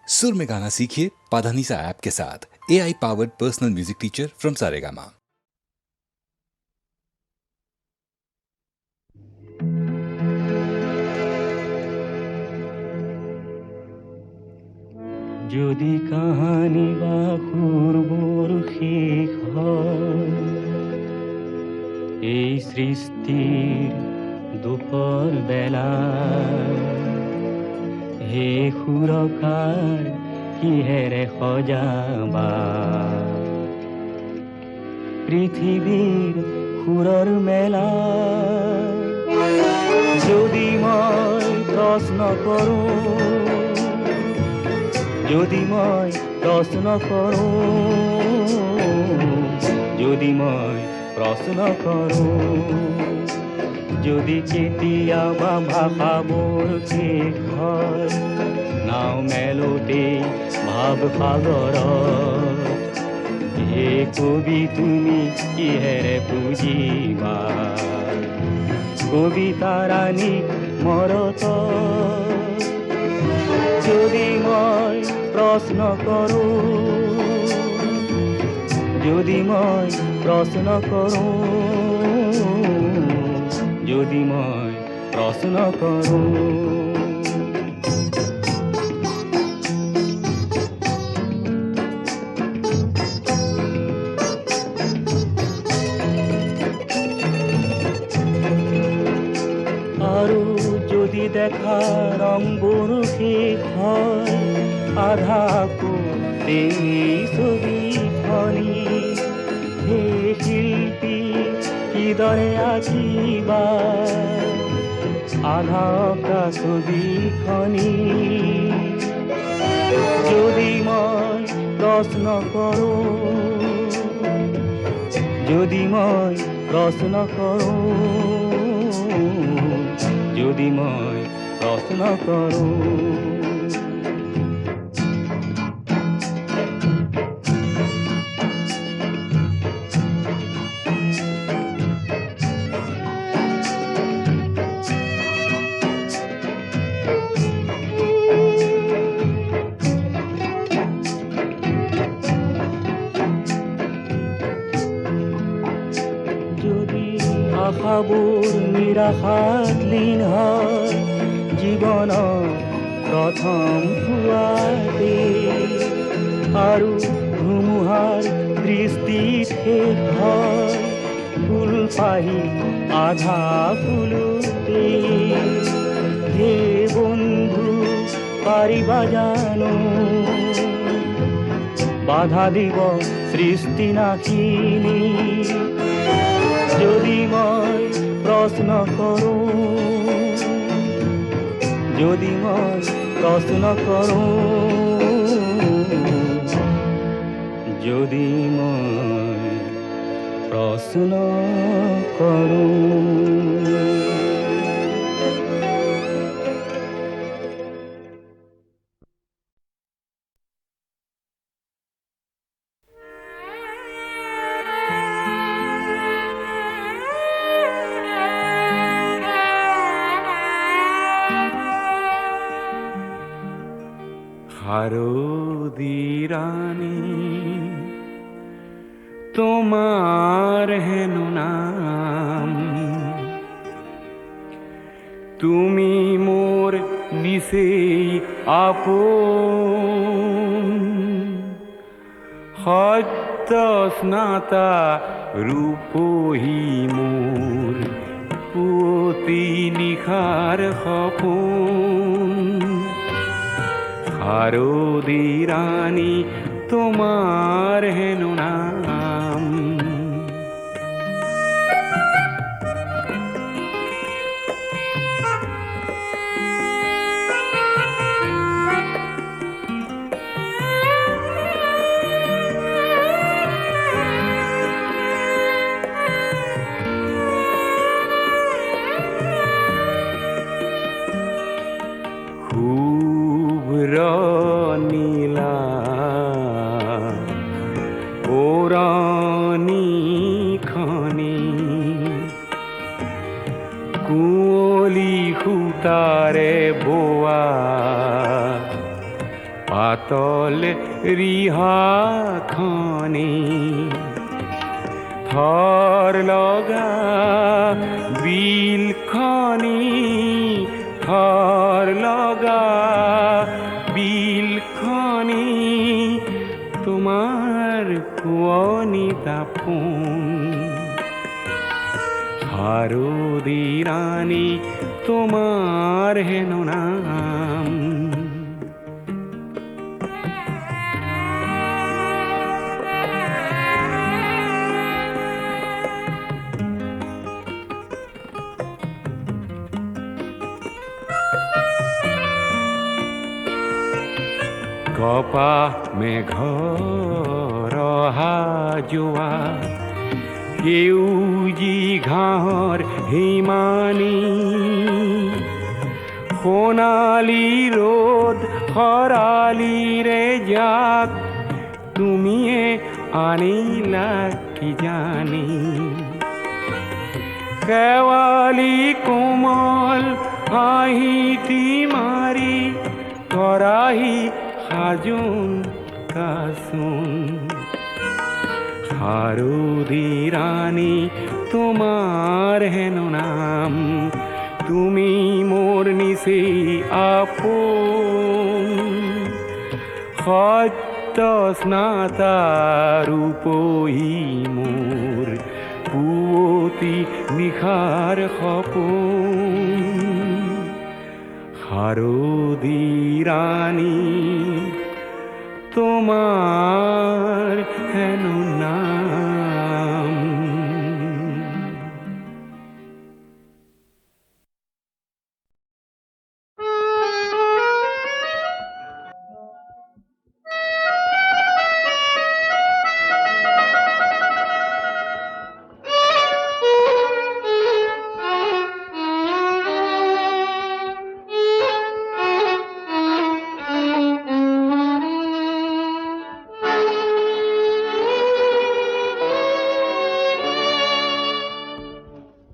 सुर में गाना सीखिए पाधानीसा ऐप के साथ। AI powered personal music teacher from Saregama. যদি কাহানি বা পূর্বর শেষ হয় এই সৃষ্টির দুপর বেলা, হে সুৰকাৰ কিহেৰে সজাবা পৃথিৱীৰ সুৰৰ মেলা। যদি মই প্ৰশ্ন কৰোঁ, যদি মই প্ৰশ্ন কৰোঁ, যদি মই প্ৰশ্ন কৰোঁ, যদি কেতিয়াবা ভাষাবোৰ শেষ হয় নাও মেলোতে ভাৱ সাগৰত, হে কবি তুমি কিহেৰে বুজিবা কবিতাৰাণীক মৰত। যদি মই প্ৰশ্ন কৰোঁ, যদি মই প্ৰশ্ন কৰোঁ, যদি মই প্ৰশ্ন কৰোঁ। আৰু যদি দেখা ৰংবোৰ শেষ হয় আধাকো এই ছবিখনি, হে শিল্পী কিদৰে আঁকিবা আধা অঁকা ছবিখনি। যদি মই প্ৰশ্ন কৰোঁ, যদি মই প্ৰশ্ন কৰোঁ, যদি মই প্ৰশ্ন কৰোঁ। যদি আশাবোৰ নিৰাশাত লীন হয় জীৱনৰ প্ৰথম পুৱাতে, আৰু ধুমুহাৰ দৃষ্টিত শেষ হয় ফুলপাহি আধা ফুলোতে, হে বন্ধু পাৰিবা জানো বাধা দিব সৃষ্টি নাশিনী। যদি মই প্ৰশ্ন কৰোঁ, যদি মই প্ৰশ্ন কৰোঁ, যদি মই প্ৰশ্ন কৰোঁ। হাৰদি ৰানী তোমাৰ হেন নাম, তুমি মোৰ নিশেই আপন, সত্য স্নাতা ৰূপহী মোৰ পুৱতি নিশাৰ সপোন। হাৰদি ৰানী তোমাৰ হেন নাম। নীলা ওৰানি খনি কুঁৱলী সূতাৰে বোৱা পাতল ৰিহাখনি থৰ লগা বিলখনি থৰ লগা বিলখনি তোমাৰ পুৱনি দাপোন শাৰদী ৰাণী তোমাৰ হেনো নাম কপা মেঘৰ অহা যোৱা সেউজী ঘাঁহৰ হিমানী সোণালী ৰ'দ খৰালিৰে জাক তুমিয়ে আনিলা কি জানি শেৱালি কোমল হাঁহিটি মাৰি তৰাহি সাজোন কাচোন শাৰদী ৰাণী তোমাৰ হেনো নাম তুমি মোৰ নিচেই আপোন সত্য স্নাতা ৰূপহী মোৰ পুৱতি নিশাৰ সপোন শাৰদী ৰাণী তোমাৰ হেনো নাম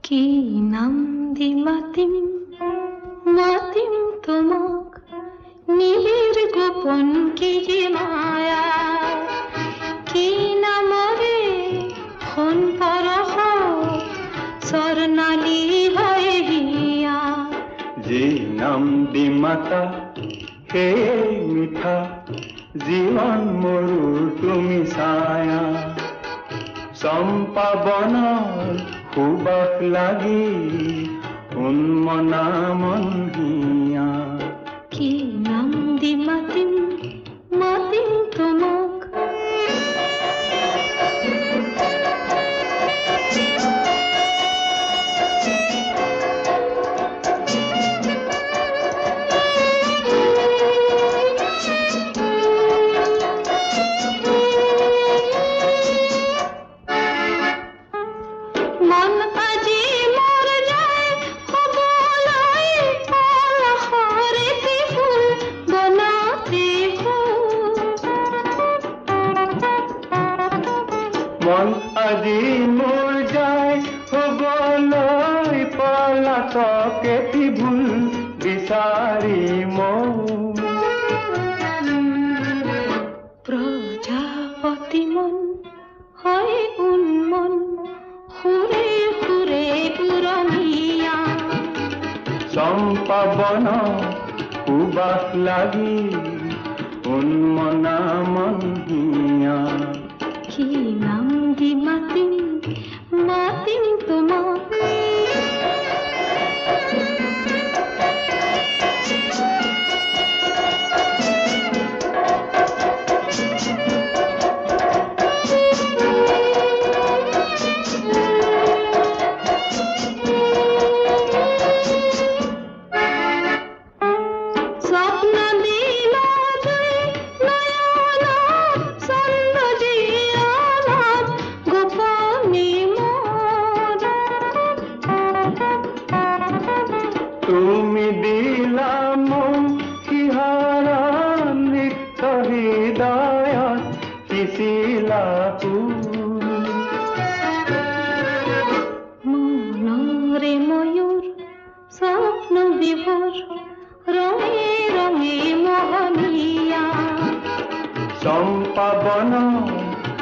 কি নাম দি মাতিম মাতিম তোমাক নীলিৰ গোপন কি যে মায়া কি নামৰে সোণ পৰশ স্বৰ্ণালী হয় হিয়া যি নাম দি মাতা সেই মিঠা জীৱন মোৰো তুমি ছায়া চম্পা বনৰ সুবাস লাগি উন্মনা মন হিয়া কি নাম দি মাতিম মাতিম তোমাক মন আজি মোৰ যায় হবলৈ পলসৰে ফুল বনতে মন আজি মোৰ যায় হবলৈ পলাতকে ভুল বিচাৰি মৌ প্ৰজাপতি মন হয় উন্মন সুৰে সুৰে পুৰণীয়া চম্পা বন সুবাস লাগি উন্মনা মন হিয়া কি নাম দি মাতিম মাতিম তোমাক স্বপ্ন দিল চম্পা বন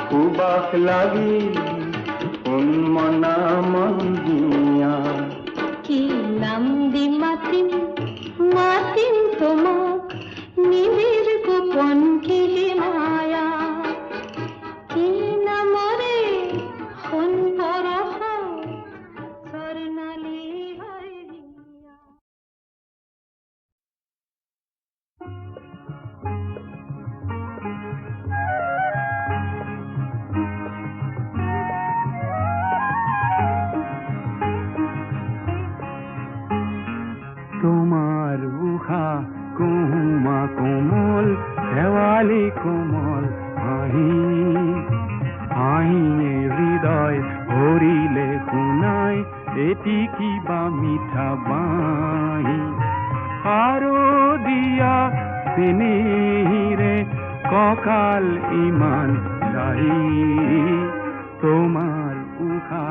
সুবাস লাগি উন্মনা মন হিয়া কি নাম দি মাতিম মাতিম তোমাক নিবিড় গোপন কি মায়া কি নামরে হন পরহ স্বর্ণালী হইয়া তোমার উহা কুমা কোমল শেৱালি কোমল হাঁহি হাঁহিয়ে হৃদয় ভৰিলে শুনাই এটি কিবা মিঠা বাঁহী আৰু দিয়া চেনেহিৰে কঁকাল ইমান লাহি তোমাৰ উষা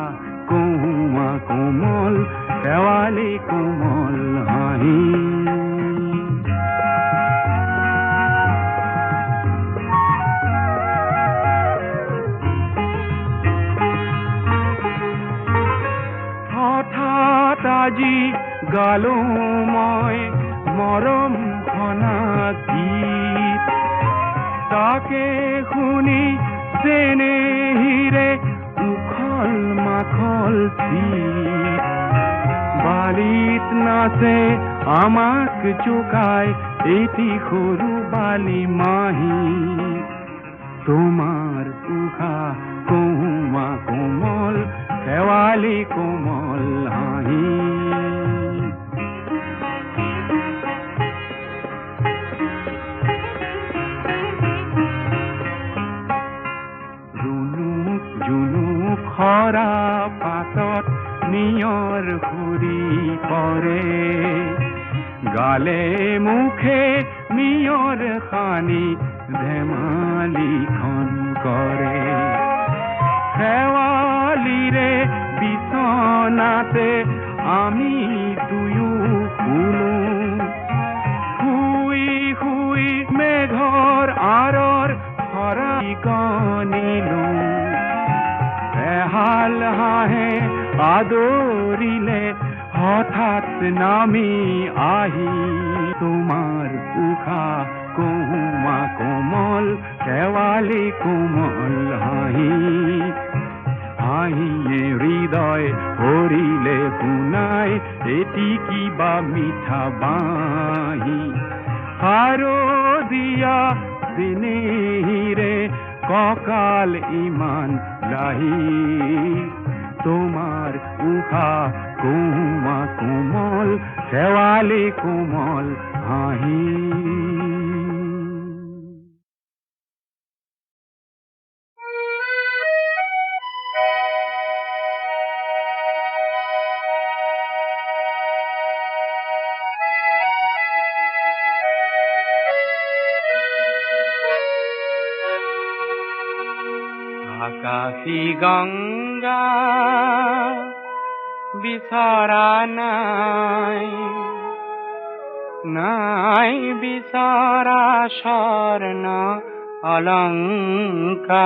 কুমা কোমল শেৱালি কোমল হাঁহি হঠাৎ আজি গালো মই মৰম ঘনা গীত তাকে শুনি চেনেহিৰে উখল মাখল চিত বালিত নাচে আমাক জোকাই এটি সৰু বালি মাহী তোমাৰ উষা কুমা কোমল শেৱালি কোমল হাঁহি জুনুক জুনুক খৰা পাতত নিয়ৰ ঘূৰি পৰে গালে মুখে নিয়ৰ সানি ধেমালিখন কৰে শেৱালিৰে বিচনাতে আমি দুয়ো শুনো শুই শুই মেঘৰ আঁৰৰ হৰাই গণিলো এহাল হাঁহে আদৰিলে হঠাৎ নামি আহি তোমাৰ উষা কুমা কোমল শেৱালি কোমল হাঁহি হাঁহিয়ে হৃদয় ভৰিলে শুনাই এটি কিবা মিঠা বাঁহী আৰু দিয়া চেনেহিৰে কঁকাল ইমান লাহি তোমাৰ উষা কুমা কোমল শেৱালি কোমল হাঁহি আকাশী গঙ্গা বিচৰা নাই নাই বিচৰা স্বৰ্ণ অলংকাৰ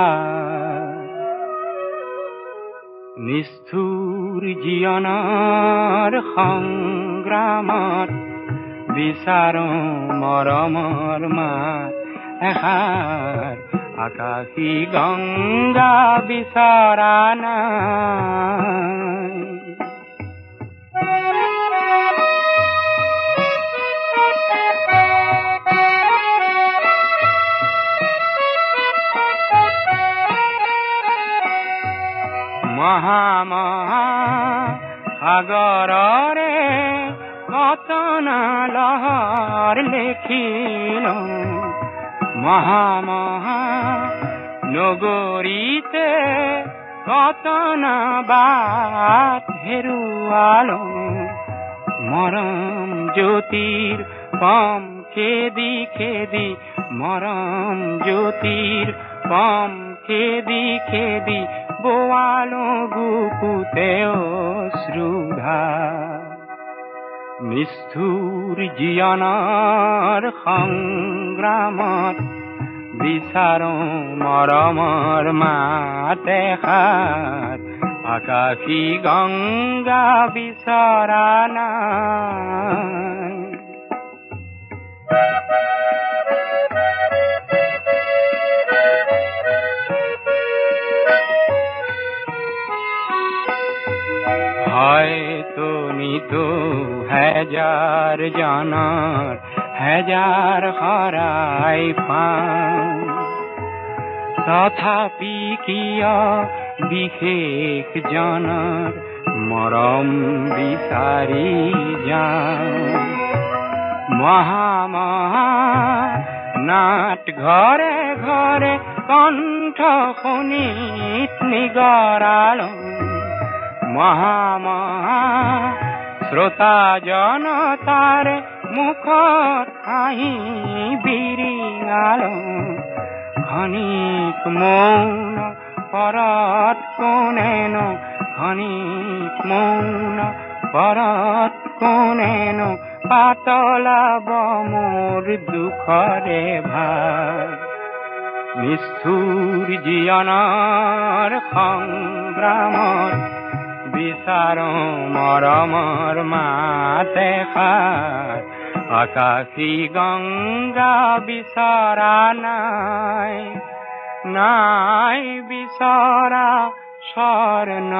নিষ্ঠুৰ জীৱনৰ সংগ্ৰামত বিচাৰো মৰমৰ মাত এষাৰ আকাশী গঙ্গা বিচৰা নাই মহা মহা সাগৰৰে কতনা লহৰ লেখিলো মহা মহা নগৰীতে কতনা বাট হেৰুৱালো মৰম জ্যোতিৰ পম খেদি খেদি মৰম জ্যোতিৰ পম খেদি খেদি বোৱালো বুকুতে অশ্ৰুধা নিষ্ঠুৰ জীৱনৰ সংগ্ৰামত বিচাৰো মৰমৰ মাত এষাৰ আকাশী গংগা বিচৰা নাই হয়তো নিতো হাজাৰ জনৰ হাজাৰ হৰাই পাওঁ তথাপি কিয় বিশেষ জনৰ মৰম বিচাৰি যাওঁ মহা নাট ঘৰে ঘৰে কণ্ঠ শুনিত নিগৰালো মহা শ্ৰোতা জনতাৰে মুখত হাঁহি বিৰিঙালো ঘনিক মৌন পৰত কোনেনো ঘনিক মৌন পৰত কোনেনো পাতলাব মোৰ দুখৰে ভাগ নিষ্ঠুৰ জীৱনৰ সংগ্ৰামত বিচাৰো মৰমৰ মাত এষাৰ আকাশী গংগা বিচৰা নাই নাই বিচৰা স্বৰ্ণ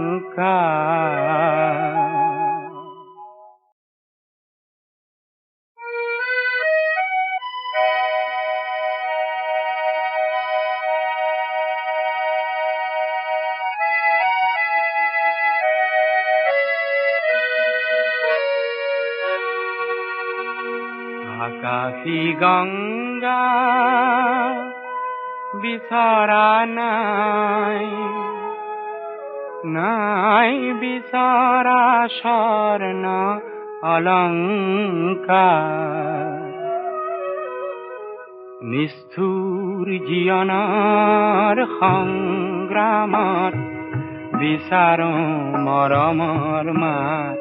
অলংকাৰ আকাশী গংগা বিচৰা নাই নাই বিচৰা স্বৰ্ণ অলংকাৰ নিষ্ঠুৰ জীৱনৰ সংগ্ৰামত বিচাৰো মৰমৰ মাত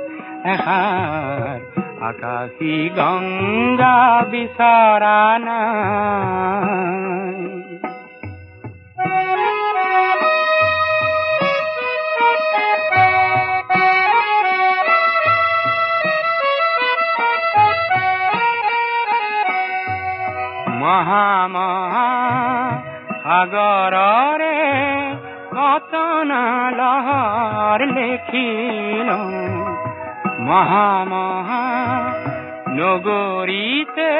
এষাৰ আকাশী গংগা বিচৰা নাই মহা সাগৰৰে কতনা লহৰ লেখিলো মহা নগৰীতে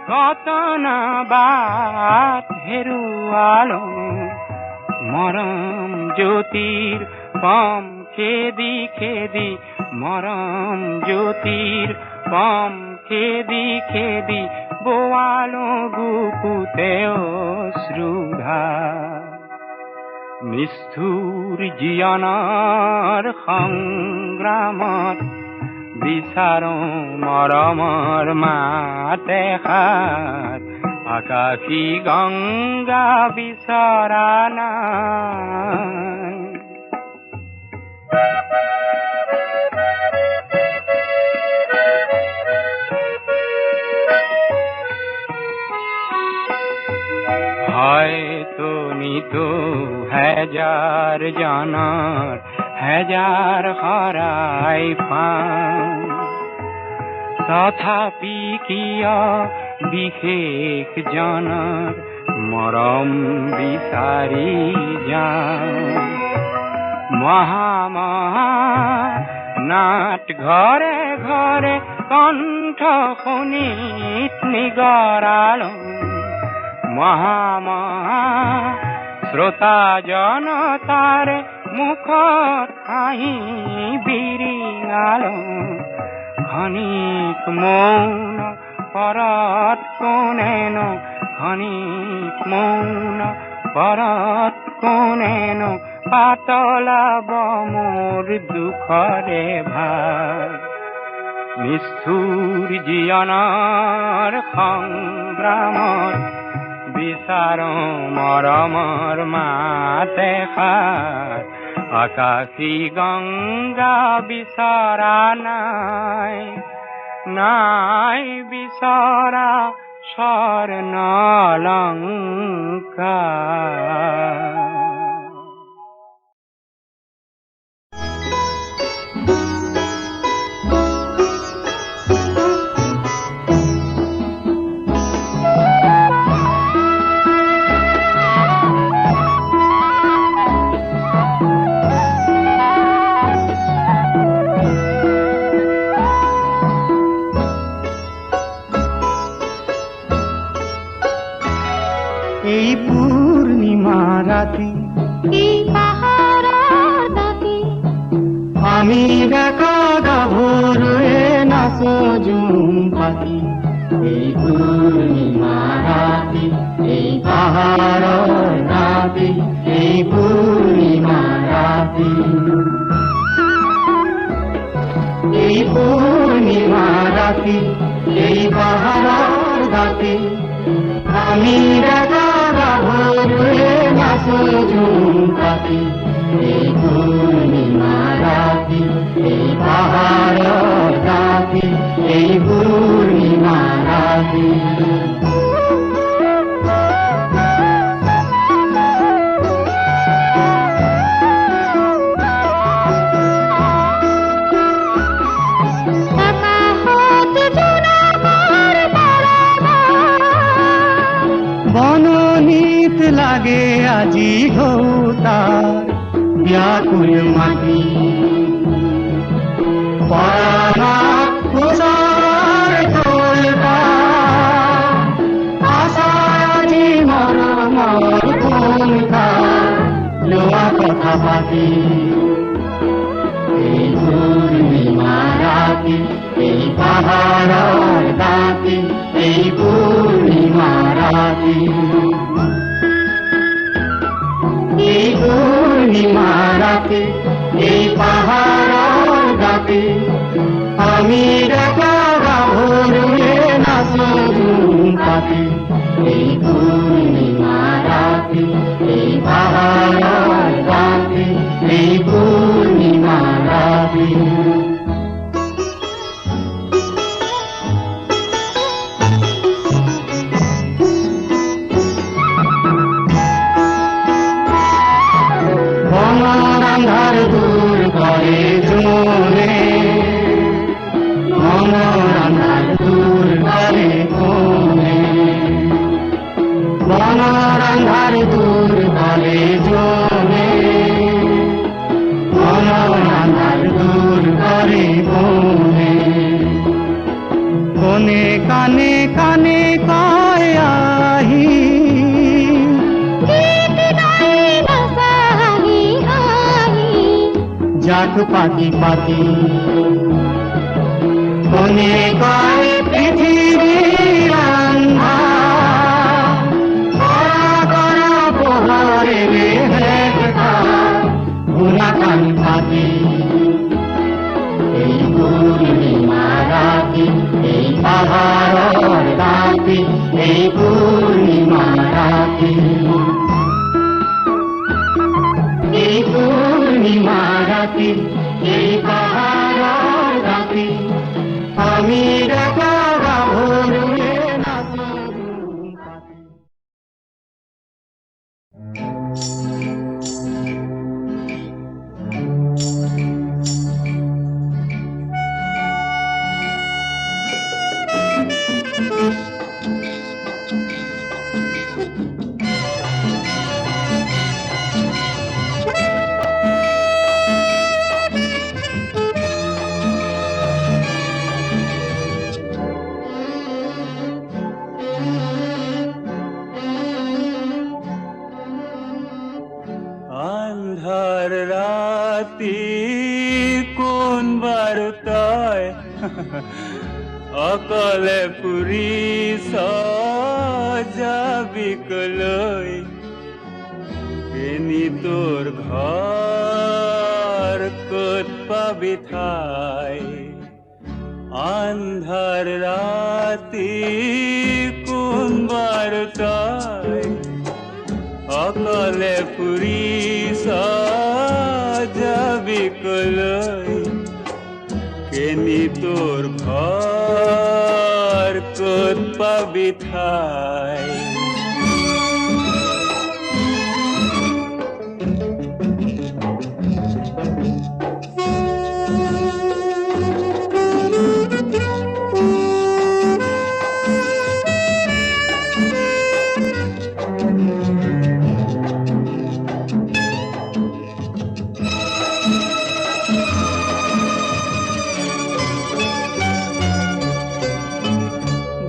কতনা বাট হেৰুৱালো মৰম জ্যোতিৰ পম খেদি খেদি মৰম জ্যোতিৰ পম খেদি খেদি বোৱালো বুকুতে অশ্ৰুধা নিষ্ঠুৰ জীৱনৰ সংগ্ৰামত বিচাৰো মৰমৰ মাত এষাৰ আকাশী গংগা বিচৰা নাই হয়তো নিতো হাজাৰ জনৰ হাজাৰ হৰাই পাওঁ তথাপি কিয় বিশেষ জনৰ মৰম বিচাৰি যাওঁ মহা নাট ঘৰে ঘৰে কণ্ঠ শুনিত নিগৰালো মহা শ্ৰোতা জনতাৰে মুখত হাঁহি বিৰিঙালো ঘনিক মৌন পৰত কোনেনো ঘনিক মৌন পৰত কোনেনো পাতলাব মোৰ দুখৰে ভাগ নিষ্ঠুৰ জীৱনৰ সংগ্ৰামত বিচাৰো মৰমৰ মাত এষাৰ আকাশী গংগা বিচৰা নাই নাই বিচৰা স্বর্ণালঙ্কার। এই পূর্ণিমা রাতে এই পাহাড়ের দাঁতে আমি দেখা গাভরে নাচো ঝুম পাখি। এই পূর্ণিমা রাতে এই পাহাড়ের দাঁতে এই পূর্ণিমা রাতে এই পূর্ণিমা রাতে এই পাহাড়ের দাঁতে আমি দেখা গাভরে নাচো ঝুম পাখি। এই পূর্ণিমা রাতে এই পাহাড়ের দাঁতে এই পূর্ণিমা রাতে একা হতে জোনাবার বারাবার বননীত লাগে আজি ঢৌতার ব্যাকুল মাটি। পরাণাত কুশার তোলবা আশায় আজি মরমর কোনটা লোয়া কথা পাতি। এই পূর্ণিমা রাতে এই পাহাড়ের দাঁতে এই পূর্ণিমা রাতে এই পূর্ণিমা রাতে এই পাহাড়ের দাঁতে আমি দেখা গাভরে নাচো ঝুম পাখি। এই পূর্ণিমা রাতে এই পাহাড়ের দাঁতে এই পূর্ণিমা রাতে অন্ধকার দূর করে জোরে অন্ধকার দূর করে কোনে অন্ধকার দূর করে জোরে অন্ধকার দূর করে কোনে কোনে কানে কানে কয় আহি জাত পাতি পাতি কোনে কয় পৃথিবীর আন্ধার কড়া কড়া পোহরে হেঁটা গুনা কান পাতি। এই পূর্ণিমা রাতে এই পাহাড়ের দাঁতে এই পূর্ণিমা রাতে এই পূর্ণিমা রাতে এই পাহাড়ের দাঁতে আমি দেখা গাভরে নাচো ঝুম পাখি। আন্ধার রাতি কোন বারতায় অকলে পুরি সাজাবি কলই এনি তোর ঘর কত পাবি ঠাই। আন্ধার রাতি কোন বারতায় অকলে পুরি সাজাবি কলই কেনি তোর ঘর ক'ত পাবি ঠাই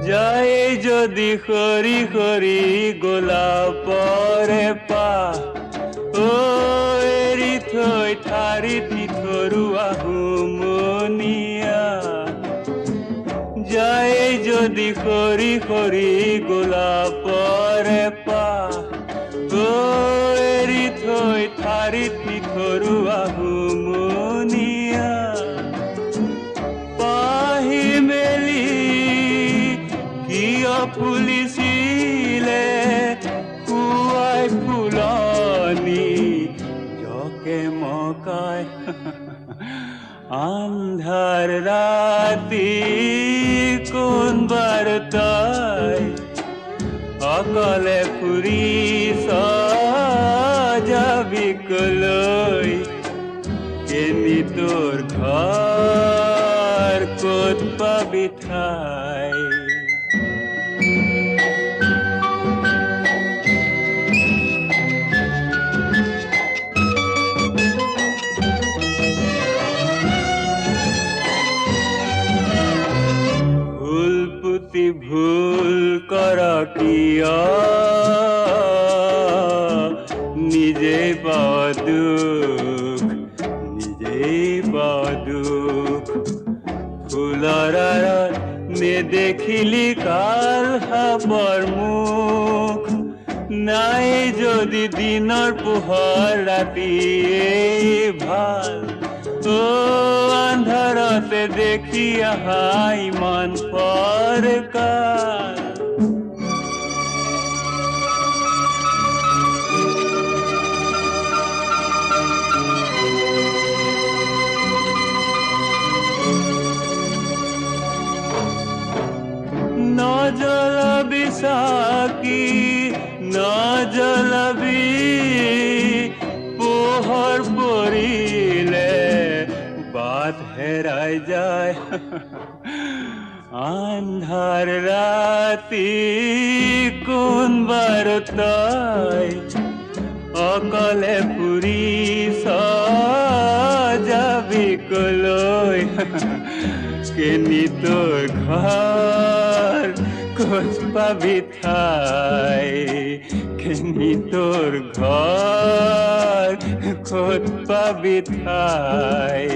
যায় যদি খৰি খৰি গোলাপৰে পাহ ও এৰি থৈ ঠাৰিত নিথৰুৱা হুমনিয়া যায় যদি খৰি খৰি গোলাপৰে পাহ ও এৰি থৈ ঠাৰিত নিথৰুৱা হুমনিয়া পাহি মেলি কিয় ফুলিছিলে খুৱাই ফুলনি জকে মকাই আন্ধাৰ ৰাতি কোন বাৰতাই অকলে ফুৰিছ যাবি কলৈ কেনি তোৰ ঘৰ ক'ত পাবি ঠাই ভুল কৰ কিয় নিজেই পাৱ দুখ নিজেই পাৱ দুখ ফুলৰ আঁৰত নেদেখিলি কাল সাপৰ মুখ নাই যদি দিনৰ পোহৰ ৰাতিয়েই ভাল ও আন্ধাৰতে দেখি আহা ইমান পৰকাল নজ্বলাবি চাকি নজ্বলাবি পোহৰ পৰিলে বাট হেৰাই যায় আন্ধাৰ ৰাতি কোন বাৰতাই অকলে ফুৰিছ যাবি কলৈ কেনি তোৰ ঘৰ ক'ত পাবি ঠাই কেনি তোৰ ঘৰ ক'ত পাবি ঠাই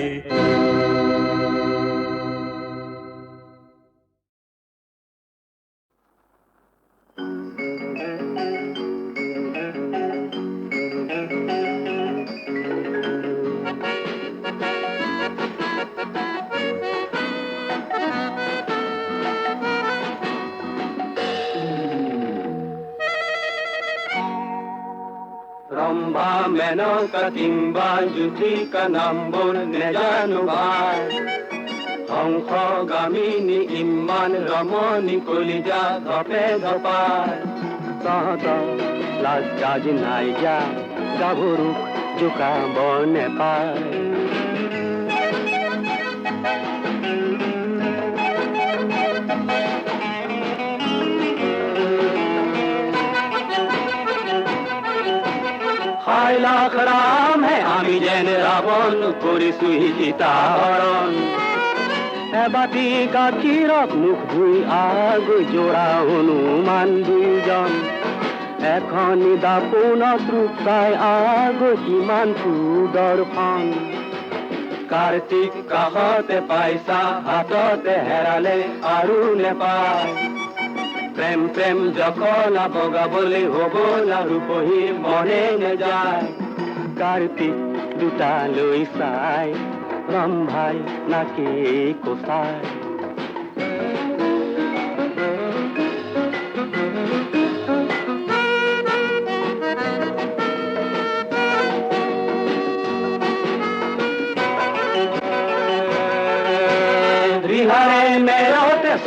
ৰম্ভা মেনকা কিংবা জ্যোতিকা নামবোৰ নেজানো ভাই হংসগামিনী ইমান ৰমণী কলিজা ধপে ধপাই তহঁতৰ লাজ কাজ নাই যা গাভৰুক জোকাব নেপায় হায় লাখ ৰাম হে আমি যেন ৰাবণ কৰিছো সীতা হৰণ এবাটি গাখীৰত মুখ ধুই আগৈ জোৰা হনুমান দুইজন এখন দাপোনত ৰূপ চাই আগৈ কিমান সুদৰ্শন কাৰ্তিক কাষতে পাইছা হাততে হেৰালে আৰু নেপায় প্ৰেম প্ৰেম জখলা বগাবলৈ হ'বলা ৰূপহী মনে নেযায় কাৰ্তিক দুটালৈ চাই ৰম্ভাই নাকে কোচাই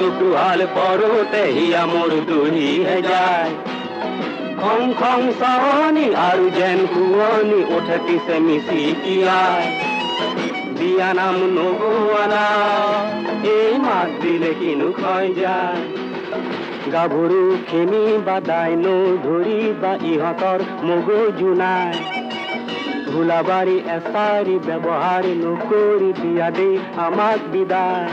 চকুহাল পৰোতে হিয়া মোৰ দহিহে যায় খং খং চাৱনি আৰু যেন শুৱনি উঠে পিছে মিচিকিয়াই বিয়া নাম নগোৱানা এই মাত দিলে কিনো ক্ষয় যায় গাভৰু খেমি বা দাইনো ধৰি বা ইহঁতৰ মগজু নাই ভোলাবাৰী এচাৰি ব্যৱহাৰ নকৰি দিয়া দেই আমাক বিদায়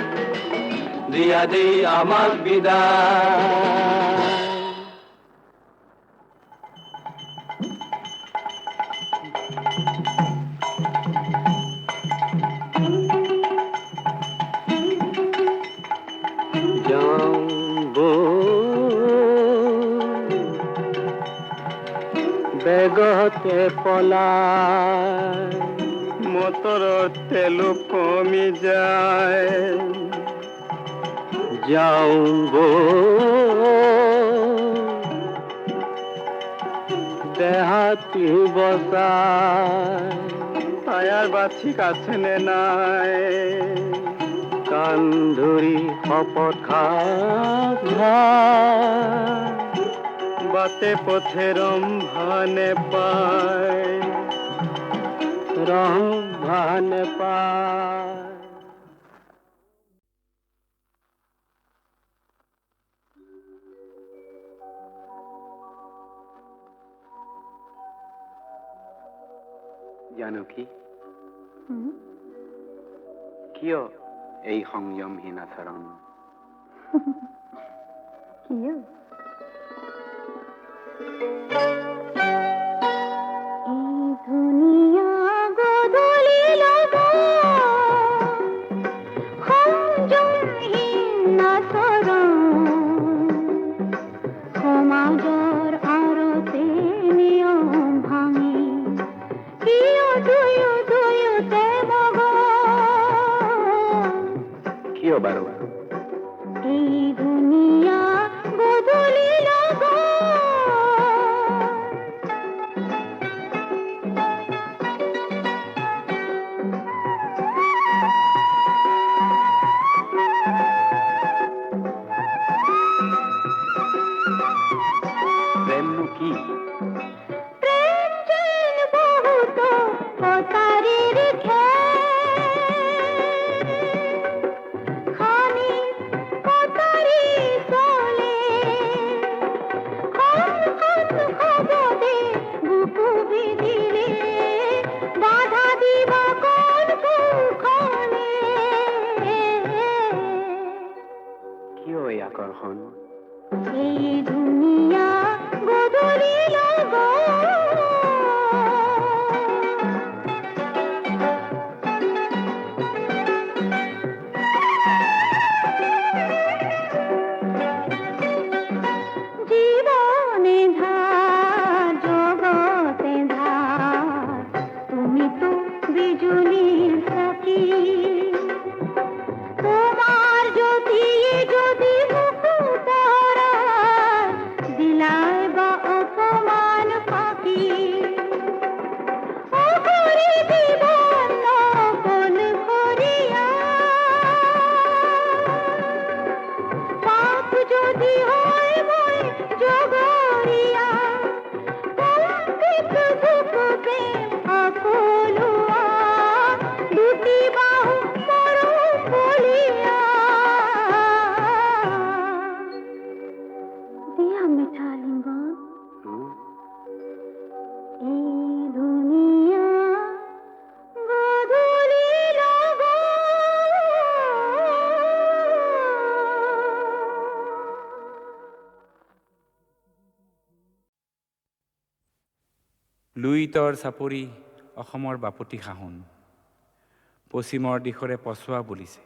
দিয়া দেই আমাক বিদায় বেগতে পলাই মটৰত তেলো কমি যায় যাওঁ দেহাতি বচাই টায়াৰ বা ঠিক আছে নে নাই কাণ ধৰি শপত খা বাটে পথে ৰম্ভা নেপায় ৰম্ভা নেপায় জানকী কিয় এই সংযমহীন আচৰণ কিয় এই ধুনীয়া গধূলি লগত সংযমহীন আচৰণ সমাজৰ আৰতে নিয়ম ভাঙি কিয় দুয়োতে কিয় বাৰু এই ধুনীয়া গধূলি লগত প্ৰেমনো কি প্ৰেম যেন বহুত কটাৰীৰ খানি কটাৰী চলে খবদে বুকু বিধিৰে বাধা দিবা কোন কুখনে কিয় এই আকৰ্ষণ এই ধুনীয়া গধূলি লগত জীবনে ধার জগতে ধার তুমি তো বিজুলির সাথী তোমার যদি যদি মুকুতারা দিলায় বা অপমান পাখি অকরি জীবন নকল করিয়া পাপ যদি হয় মই জগরিয়া কলঙ্কিত বুকুতে আকলুয়া দুটি বাহু মরু বলিয়া দিয়া মিঠা লিঙ্গন এই দুনিয়া গধূলি লগত লুইতৰ চাপৰি অসমৰ বাপতি সাহোন পশ্চিমৰ দিশৰে পছোৱা বুলিছে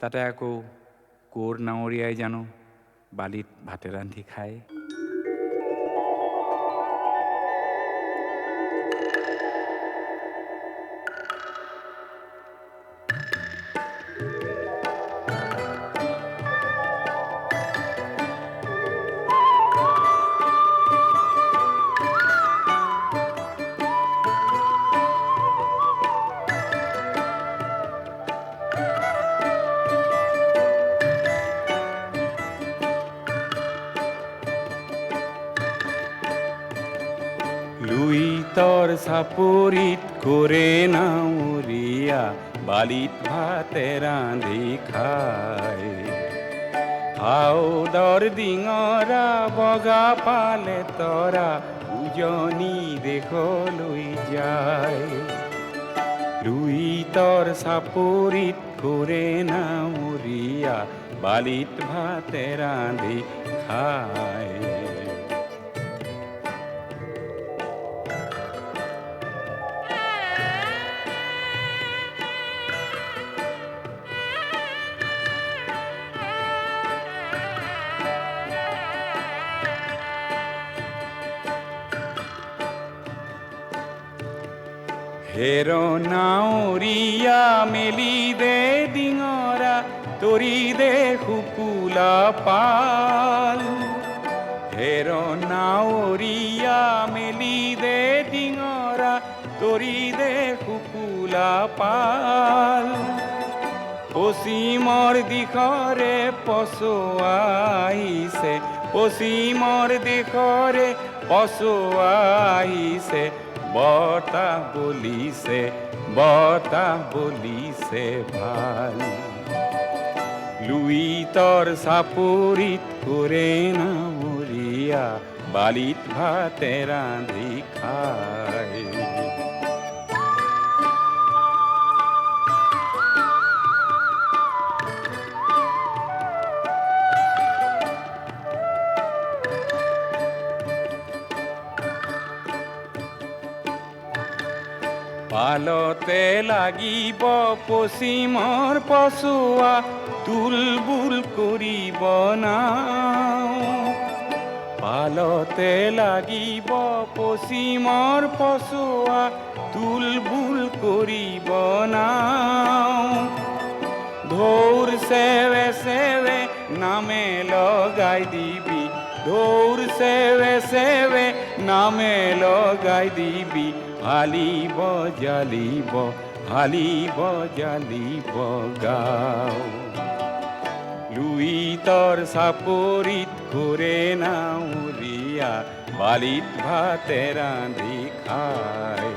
তাতে আকৌ কোৰ নাৱৰীয়াই জানো বালিত ভাতে ৰান্ধি খায় লুইতৰ চাপৰিত কৰে নাৱৰীয়া বালিত ভাতে ৰান্ধি খায় হাওদৰ ডিঙৰা বগা পালে তৰা উজনি দেশলৈ যায় লুইতৰ চাপৰিত কৰে নাৱৰীয়া বালিত ভাতে ৰান্ধি খায় হেৰ নাৱৰীয়া মেলি দে ডিঙৰা তৰি দে শুকুলা পাল হেৰ নাৱৰীয়া মেলি দে ডিঙৰা তৰি দে শুকুলা পাল পশ্চিমৰ দিশৰে পছোৱা আহিছে পশ্চিমৰ দিশৰে পছোৱা আহিছে বতাহ বলিছে ভাল লুইতৰ চাপৰিত কৰে নাৱৰীয়া বালিত ভাতে ৰান্ধি খায় পালতে লাগিব পশ্চিমৰ পছোৱা তুলবুল কৰিব নাও পালতে লাগিব পশ্চিমৰ পছোৱা তুলবুল কৰিব নাও ঢৌৰ চেৱে চেৱে নামে লগাই দিবি ঢৌৰ চেৱে চেৱে নামে লগাই দিবি হালিব জালিব গাঁও লুইতৰ চাপৰিত কৰে নাৱৰীয়া বালিত ভাতে ৰান্ধি খায়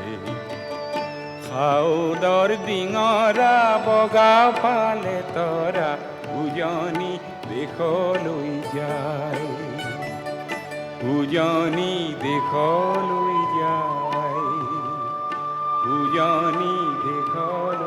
হাওদৰ ডিঙৰা বগা পালে তৰা উজনি দেশলৈ যায় উজনি দেশলৈ যায় উজনি দেশলৈ